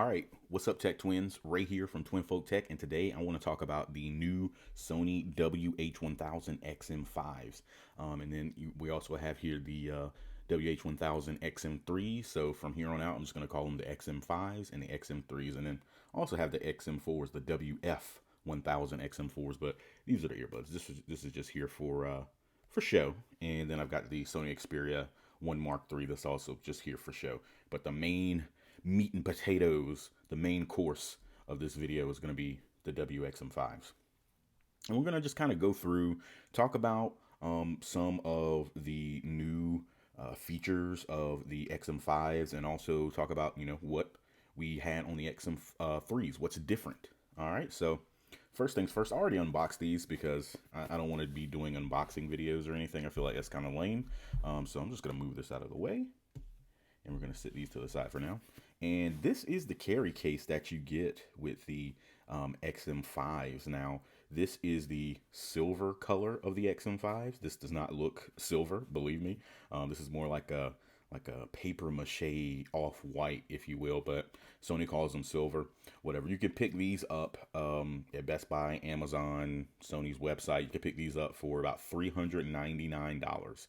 right, what's up, Tech Twins? Ray here from Twinfolk Tech, and today I want to talk about the new Sony WH-1000XM5s. And then we also have here the WH-1000XM3. So from here on out, I'm just going to call them the XM5s and the XM3s, and then also have the XM4s, the WF-1000XM4s. But these are the earbuds. This is just here for show, and then I've got the Sony Xperia 1 Mark III that's also just here for show. But the main meat and potatoes, the main course of this video is going to be the WXM5s. And we're going to just kind of go through, talk about some of the new features of the XM5s, and also talk about, what we had on the XM3s, what's different. All right, so first things first, I already unboxed these because I don't want to be doing unboxing videos or anything. I feel like that's kind of lame. So I'm just going to move this out of the way, and we're going to sit these to the side for now. And this is the carry case that you get with the XM5s. Now, this is the silver color of the XM5s. This does not look silver, believe me. This is more like a paper mache off-white, if you will, but Sony calls them silver. Whatever. You can pick these up at Best Buy, Amazon, Sony's website. You can pick these up for about $399.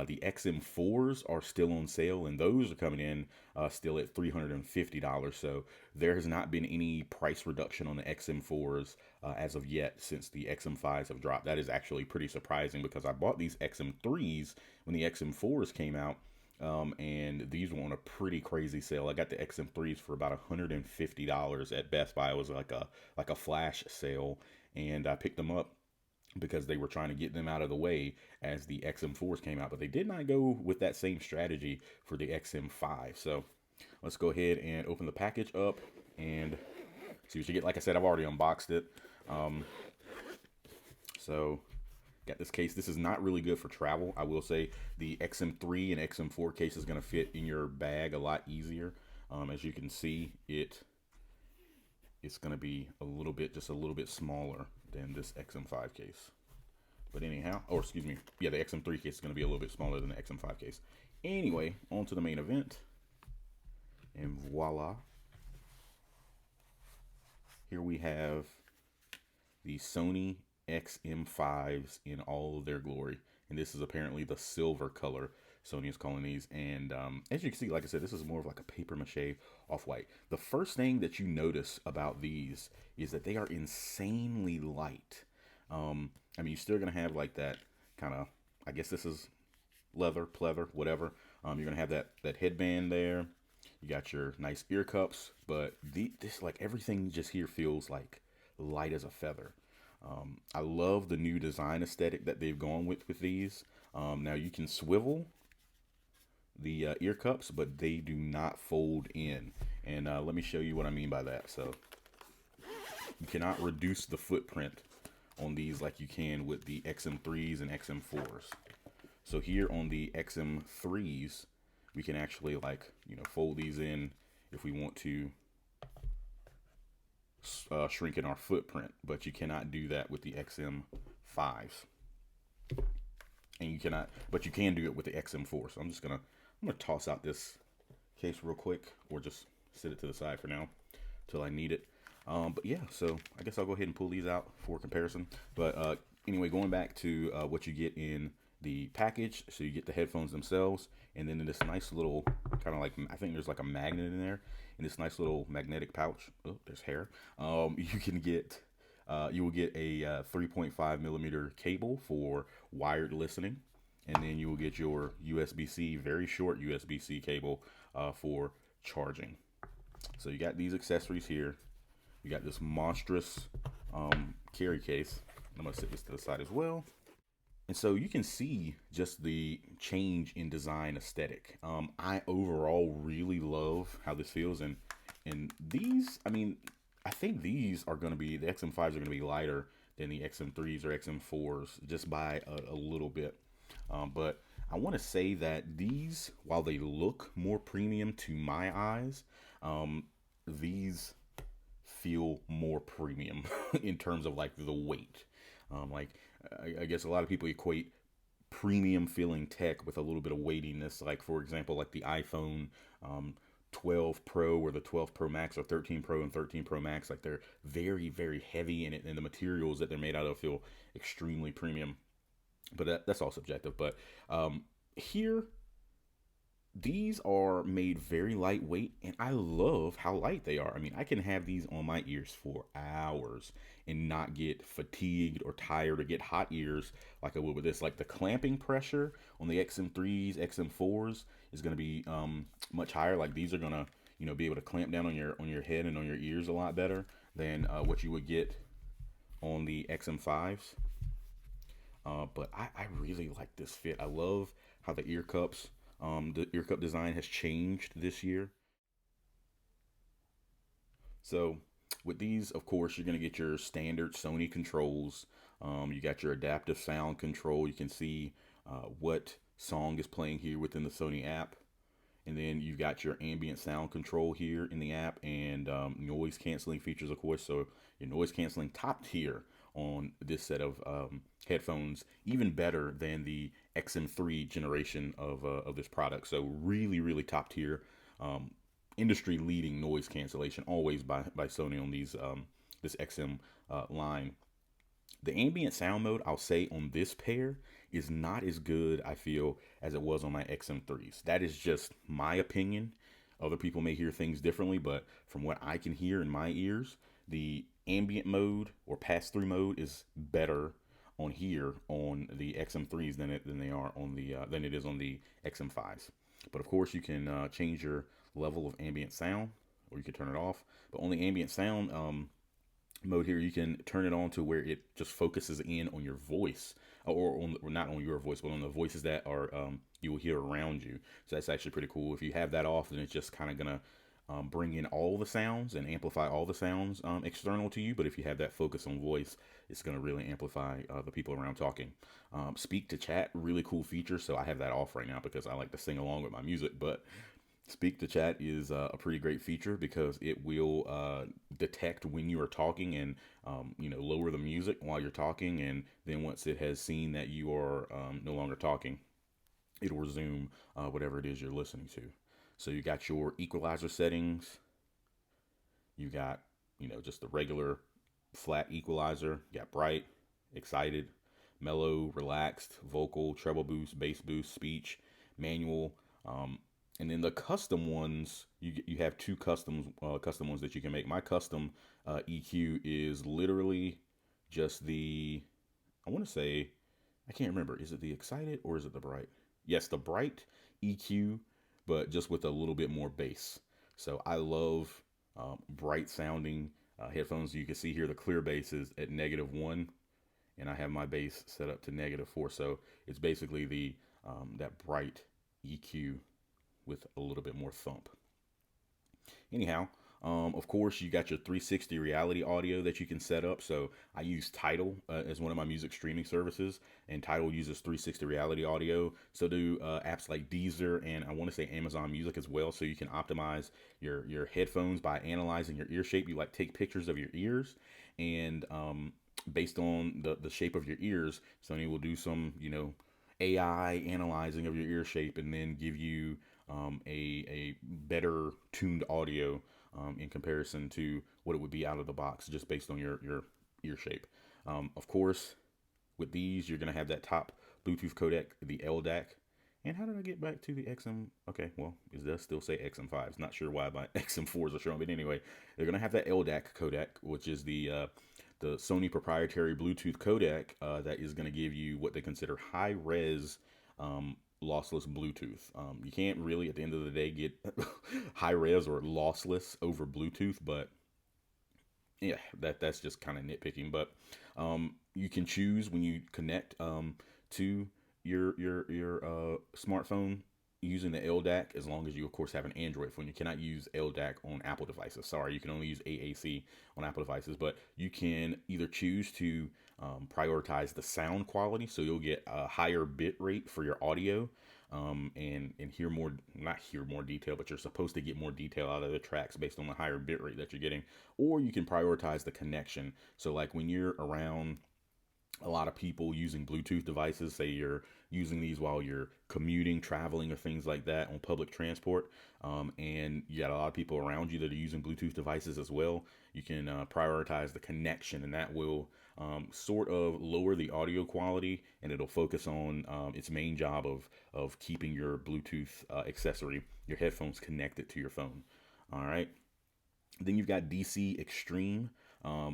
The XM4s are still on sale, and those are coming in still at $350. So there has not been any price reduction on the XM4s as of yet since the XM5s have dropped. That is actually pretty surprising because I bought these XM3s when the XM4s came out. And these were on a pretty crazy sale. I got the XM3s for about $150 at Best Buy. It was like a flash sale, and I picked them up because they were trying to get them out of the way as the XM4s came out. But they did not go with that same strategy for the XM5. So let's go ahead and open the package up and see what you get. Like I said, I've already unboxed it. So got this case. This is not really good for travel. I will say the XM3 and XM4 case is going to fit in your bag a lot easier. As you can see, it's going to be just a little bit smaller than this XM5 case. But anyhow, or excuse me, yeah, the XM3 case is going to be a little bit smaller than the XM5 case. Anyway, on to the main event. And voila. Here we have the Sony XM5s in all of their glory. And this is apparently the silver color Sony is calling these. And as you can see, like I said, this is more of like a paper mache off-white. The first thing that you notice about these is that they are insanely light. I mean, you're still going to have like that kind of, I guess this is leather, pleather, whatever. You're going to have that headband there. You got your nice ear cups, but this, like, everything just here feels like light as a feather. I love the new design aesthetic that they've gone with these. Now you can swivel the ear cups, but they do not fold in. And let me show you what I mean by that. So you cannot reduce the footprint on these like you can with the XM3s and XM4s. So here on the XM3s, we can actually, like, fold these in if we want to shrink in our footprint, but you cannot do that with the XM5s, and but you can do it with the XM4. So I'm gonna toss out this case real quick, or just sit it to the side for now till I need it. But yeah, so I guess I'll go ahead and pull these out for comparison. But anyway, going back to what you get in the package. So you get the headphones themselves, and then in this nice little kind of, like, I think there's like a magnet in there, in this nice little magnetic pouch. Oh, there's hair. You will get a 3.5 millimeter cable for wired listening, and then you will get your USB-C, very short USB-C cable for charging. So you got these accessories here. You got this monstrous carry case. I'm gonna set this to the side as well. And so you can see just the change in design aesthetic. I overall really love how this feels. And these, I mean, I think these are going to be, the XM5s are going to be lighter than the XM3s or XM4s just by a little bit. But I want to say that these, while they look more premium to my eyes, these feel more premium in terms of, like, the weight. I guess a lot of people equate premium feeling tech with a little bit of weightiness. Like, for example, like the iPhone 12 Pro or the 12 Pro Max or 13 Pro and 13 Pro Max. Like they're very, very heavy in it, and the materials that they're made out of feel extremely premium. But that's all subjective. But here, these are made very lightweight, and I love how light they are. I mean, I can have these on my ears for hours and not get fatigued or tired or get hot ears like I would with this. Like the clamping pressure on the XM3s, XM4s is going to be much higher. Like these are going to, be able to clamp down on your head and on your ears a lot better than what you would get on the XM5s. But I really like this fit. I love how the ear cup design has changed this year. So with these, of course, you're going to get your standard Sony controls. You got your adaptive sound control. You can see what song is playing here within the Sony app. And then you've got your ambient sound control here in the app, and noise canceling features, of course. So your noise canceling top tier on this set of headphones, even better than the XM3 generation of this product. So really, really top tier, industry leading noise cancellation, always by Sony on these this XM line. The ambient sound mode, I'll say, on this pair is not as good, I feel, as it was on my XM3s. That is just my opinion. Other people may hear things differently, but from what I can hear in my ears, the ambient mode or pass-through mode is better on here on the XM3s than it is on the XM5s. But of course, you can change your level of ambient sound, or you can turn it off. But on the ambient sound, mode here, you can turn it on to where it just focuses in on your voice, or not on your voice, but on the voices that are you will hear around you. So that's actually pretty cool. If you have that off, then it's just kind of gonna bring in all the sounds and amplify all the sounds external to you. But if you have that focus on voice, it's gonna really amplify the people around talking. Speak to chat, really cool feature. So I have that off right now because I like to sing along with my music, but Speak to Chat is a pretty great feature because it will detect when you are talking and lower the music while you're talking, and then once it has seen that you are no longer talking, it will resume whatever it is you're listening to. So you got your equalizer settings. You got just the regular flat equalizer. You got bright, excited, mellow, relaxed, vocal, treble boost, bass boost, speech, manual. And then the custom ones, you have two custom ones that you can make. My custom EQ is literally just I want to say, I can't remember. Is it the excited or is it the bright? Yes, the bright EQ, but just with a little bit more bass. So I love bright sounding headphones. You can see here the clear bass is at -1, and I have my bass set up to -4. So it's basically that bright EQ with a little bit more thump. Anyhow, of course, you got your 360 reality audio that you can set up. So I use Tidal as one of my music streaming services, and Tidal uses 360 reality audio. So do apps like Deezer, and I want to say Amazon Music as well. So you can optimize your headphones by analyzing your ear shape. You like take pictures of your ears, and based on the shape of your ears, Sony will do some AI analyzing of your ear shape, and then give you a better tuned audio in comparison to what it would be out of the box just based on your ear shape. Of course, with these, you're going to have that top Bluetooth codec, the LDAC. And how did I get back to the XM? Okay, well, it does still say XM5s. Not sure why my XM4s are showing, but anyway, they're going to have that LDAC codec, which is the Sony proprietary Bluetooth codec that is going to give you what they consider high-res lossless Bluetooth. You can't really, at the end of the day, get high-res or lossless over Bluetooth, but yeah, that's just kind of nitpicking. But you can choose when you connect to your smartphone using the LDAC, as long as you, of course, have an Android phone. You cannot use LDAC on Apple devices. Sorry, you can only use AAC on Apple devices. But you can either choose to prioritize the sound quality, so you'll get a higher bit rate for your audio, and hear more, not hear more detail, but you're supposed to get more detail out of the tracks based on the higher bit rate that you're getting. Or you can prioritize the connection. So like when you're around A lot of people using Bluetooth devices, say you're using these while you're commuting, traveling, or things like that on public transport, and you got a lot of people around you that are using Bluetooth devices as well. You can prioritize the connection, and that will sort of lower the audio quality, and it'll focus on its main job of keeping your Bluetooth accessory, your headphones, connected to your phone. All right. Then you've got DC Extreme.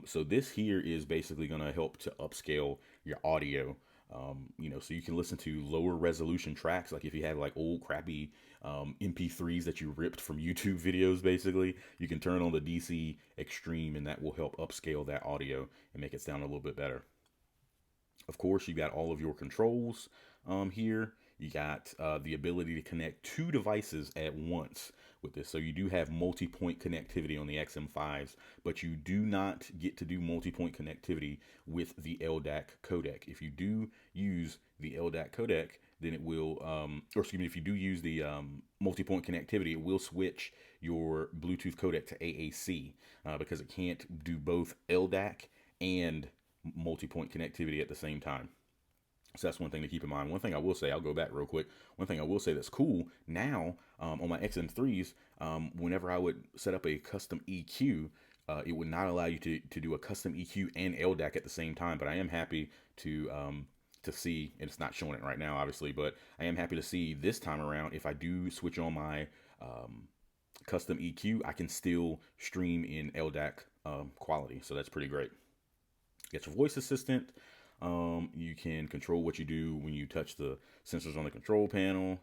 So this here is basically going to help to upscale your audio. So you can listen to lower resolution tracks. Like if you have like old crappy MP3s that you ripped from YouTube videos, basically, you can turn on the DC Extreme, and that will help upscale that audio and make it sound a little bit better. Of course, you got all of your controls here. You got the ability to connect two devices at once with this. So you do have multi-point connectivity on the XM5s, but you do not get to do multi-point connectivity with the LDAC codec. If you do use the LDAC codec, then it will, or excuse me, if you do use the multi-point connectivity, it will switch your Bluetooth codec to AAC because it can't do both LDAC and multi-point connectivity at the same time. So that's one thing to keep in mind. One thing I will say, I'll go back real quick. One thing I will say that's cool now on my XM3s, whenever I would set up a custom EQ, it would not allow you to do a custom EQ and LDAC at the same time. But I am happy to see, and it's not showing it right now, obviously, but I am happy to see this time around, if I do switch on my custom EQ, I can still stream in LDAC quality. So that's pretty great. Get your voice assistant. You can control what you do when you touch the sensors on the control panel.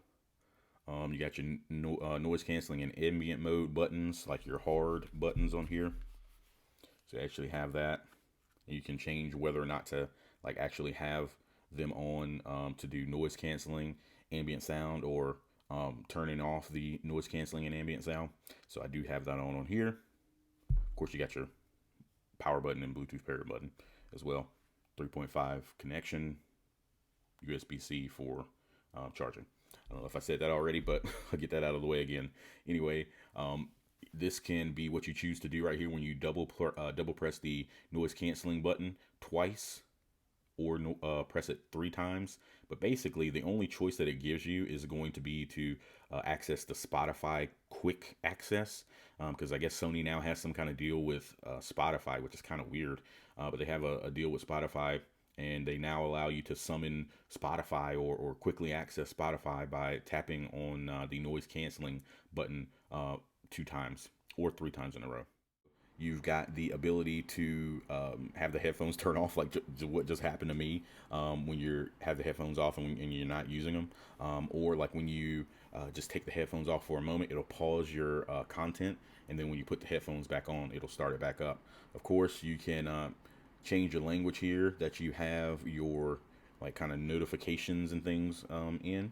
You got your noise canceling and ambient mode buttons, like your hard buttons on here. So you actually have that. And you can change whether or not to like actually have them on to do noise canceling, ambient sound, or turning off the noise canceling and ambient sound. So I do have that on here. Of course, you got your power button and Bluetooth pair button as well. 3.5 connection, USB-C for charging. I don't know if I said that already, but I'll get that out of the way again. Anyway, this can be what you choose to do right here when you double press the noise canceling button twice, or press it 3 times. But basically, the only choice that it gives you is going to be to access the Spotify quick access, because I guess Sony now has some kind of deal with Spotify, which is kind of weird. But they have a deal with Spotify, and they now allow you to summon Spotify or quickly access Spotify by tapping on the noise canceling button 2 times or 3 times in a row. You've got the ability to have the headphones turn off, like what just happened to me when you have the headphones off and you're not using them, or like when you just take the headphones off for a moment, it'll pause your content, and then when you put the headphones back on, it'll start it back up. Of course, you can change your language here that you have your like kind of notifications and things in.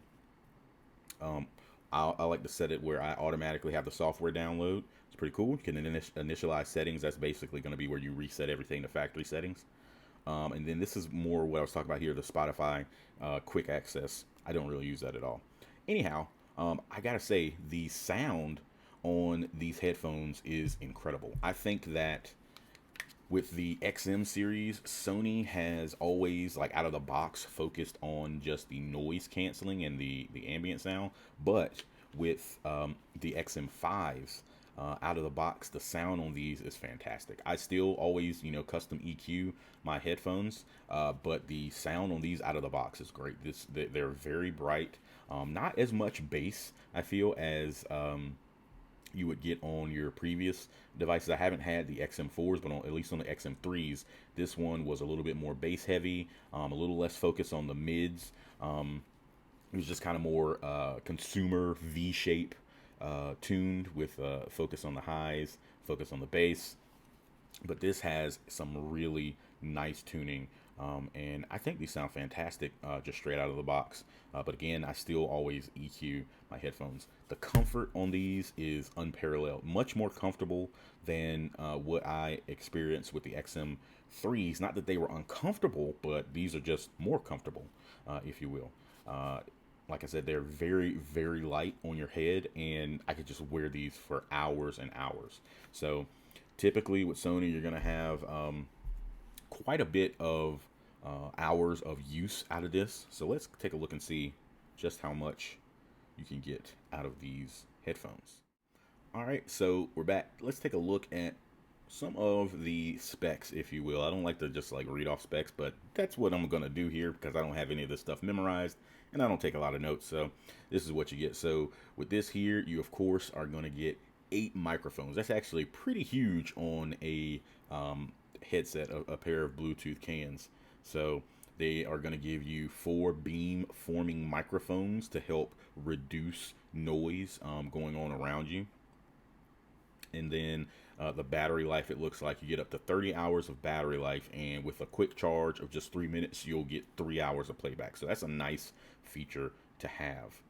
I like to set it where I automatically have the software download. It's pretty cool. You can initialize settings. That's basically going to be where you reset everything to factory settings. And then this is more what I was talking about here, the Spotify quick access. I don't really use that at all. Anyhow, I gotta say the sound on these headphones is incredible. I think that with the XM series, Sony has always, like out of the box, focused on just the noise canceling and the ambient sound. But with the XM5s, out of the box, the sound on these is fantastic. I still always, custom EQ my headphones, but the sound on these out of the box is great. They're very bright. Not as much bass, I feel, as you would get on your previous devices. I haven't had the XM4s, but at least on the XM3s, this one was a little bit more bass heavy, a little less focus on the mids. It was just kind of more consumer V-shape tuned with focus on the highs, focus on the bass. But this has some really nice tuning, and I think these sound fantastic just straight out of the box. But again, I still always EQ my headphones. The comfort on these is unparalleled, much more comfortable than what I experienced with the XM3s. Not that they were uncomfortable, but these are just more comfortable, if you will. Like I said, they're very, very light on your head, and I could just wear these for hours and hours. So typically with Sony, you're going to have quite a bit of hours of use out of this. So let's take a look and see just how much you can get out of these headphones. All right, so we're back. Let's take a look at some of the specs, if you will. I don't like to just like read off specs, but that's what I'm gonna do here because I don't have any of this stuff memorized and I don't take a lot of notes. So this is what you get. So with this here, you of course are gonna get 8 microphones. That's actually pretty huge on a headset, a pair of Bluetooth cans. So they are going to give you 4 beam forming microphones to help reduce noise going on around you. And then the battery life, it looks like you get up to 30 hours of battery life, and with a quick charge of just 3 minutes, you'll get 3 hours of playback. So that's a nice feature to have.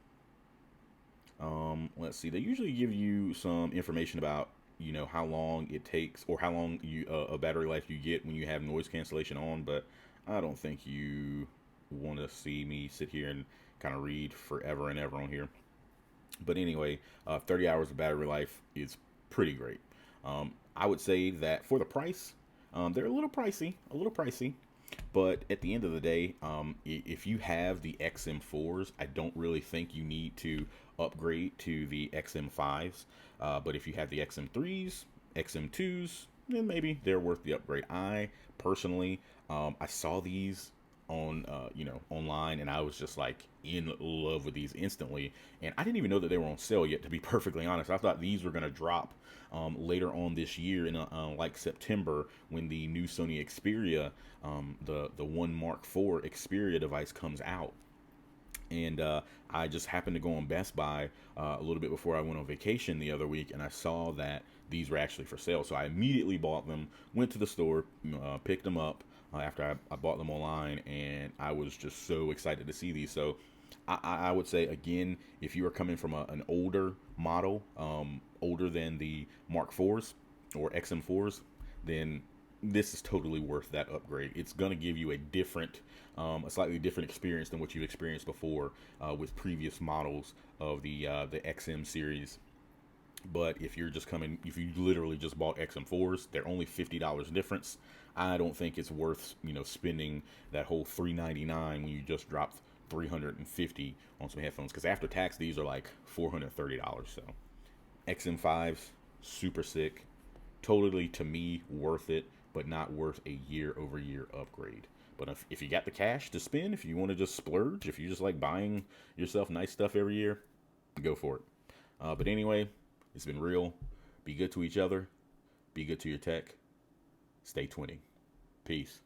Let's see, they usually give you some information about, you know, how long it takes or how long you a battery life you get when you have noise cancellation on, but I don't think you want to see me sit here and kind of read forever and ever on here. But anyway, 30 hours of battery life is pretty great. I would say that for the price, they're a little pricey, but at the end of the day, if you have the XM4s, I don't really think you need to upgrade to the XM5s. But if you have the XM3s, XM2s, then maybe they're worth the upgrade. I personally, I saw these on online, and I was just like in love with these instantly, and I didn't even know that they were on sale yet, to be perfectly honest. I thought these were going to drop later on this year in like September, when the new Sony Xperia, the 1 Mark IV Xperia device comes out. And I just happened to go on Best Buy a little bit before I went on vacation the other week, and I saw that these were actually for sale. So I immediately bought them, went to the store, picked them up after I bought them online, and I was just so excited to see these. So I would say, again, if you are coming from an older model, older than the Mark IVs or XM4s, then this is totally worth that upgrade. It's going to give you a slightly different experience than what you've experienced before with previous models of the XM series. But if you're just coming, if you literally just bought XM4s, they're only $50 difference. I don't think it's worth, spending that whole $399 when you just dropped $350 on some headphones, because after tax these are like $430. So XM5s, super sick, totally, to me, worth it, but not worth a year-over-year upgrade. But if you got the cash to spend, if you want to just splurge, if you just like buying yourself nice stuff every year, go for it. But anyway, it's been real. Be good to each other. Be good to your tech. Stay twinning. Peace.